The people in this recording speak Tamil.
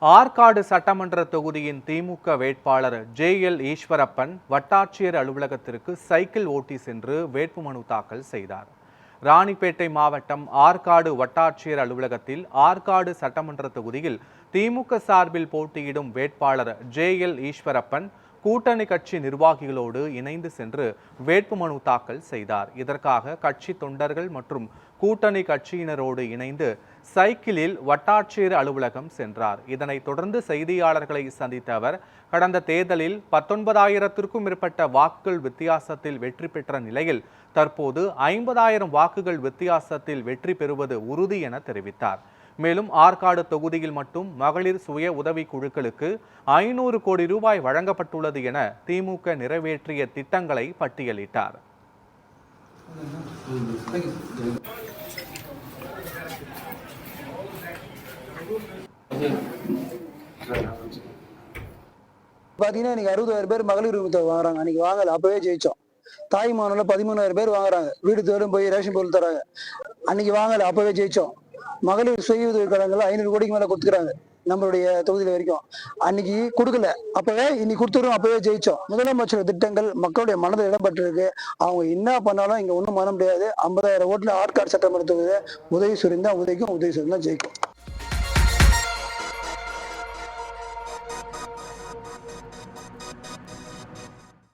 ஆற்காடு சட்டமன்ற தொகுதியின் திமுக வேட்பாளர் ஜே.எல். ஈஸ்வரப்பன் வட்டாட்சியர் அலுவலகத்திற்கு சைக்கிள் ஓட்டி சென்று வேட்புமனு தாக்கல் செய்தார். ராணிப்பேட்டை மாவட்டம் ஆற்காடு வட்டாட்சியர் அலுவலகத்தில் ஆற்காடு சட்டமன்ற தொகுதியில் திமுக சார்பில் போட்டியிடும் வேட்பாளர் ஜே.எல். ஈஸ்வரப்பன் கூட்டணி கட்சி நிர்வாகிகளோடு இணைந்து சென்று வேட்புமனு தாக்கல் செய்தார். இதற்காக கட்சி தொண்டர்கள் மற்றும் கூட்டணி கட்சியினரோடு இணைந்து சைக்கிளில் வட்டாட்சியர் அலுவலகம் சென்றார். இதனைத் தொடர்ந்து செய்தியாளர்களை சந்தித்த அவர், கடந்த தேர்தலில் 19,000க்கும் மேற்பட்ட வாக்குகள் வித்தியாசத்தில் வெற்றி பெற்ற நிலையில் தற்போது 50,000 வாக்குகள் வித்தியாசத்தில் வெற்றி பெறுவது உறுதி என தெரிவித்தார். மேலும் ஆற்காடு தொகுதியில் மட்டும் மகளிர் சுய உதவி குழுக்களுக்கு 500 கோடி ரூபாய் வழங்கப்பட்டுள்ளது என திமுக நிறைவேற்றிய திட்டங்களை பட்டியலிட்டார். பாத்தீங்கன்னா இன்னைக்கு 60,000 பேர் மகளிர் உரிமை வாங்குறாங்க. அன்னைக்கு வாங்கல, அப்பவே ஜெயிச்சோம். தாய்மானல 13,000 பேர் வாங்குறாங்க. வீடு தேடும் போய் ரேஷன் பொருள் தராங்க. அன்னைக்கு வாங்கல, அப்பவே ஜெயிச்சோம். மகளிர் சுய உதவி கடன்கள் 500 கோடிக்கு மேல கொடுத்துக்கிறாங்க நம்மளுடைய தொகுதியில வரைக்கும். அன்னைக்கு கொடுக்கல, அப்பவே இன்னைக்கு கொடுத்துரும், அப்பவே ஜெயிச்சோம். முதலமைச்சர் திட்டங்கள் மக்களுடைய மனதில் இடம்பெற்றிருக்கு. அவங்க என்ன பண்ணாலும் இங்க ஒண்ணும் பண்ண முடியாது. 50,000 ஓட்டுல ஆற்காடு சட்டமன்ற தொகுதியில உதவி சுரிந்தா உதவிக்கும், உதவி சுரிந்தா ஜெயிக்கும்.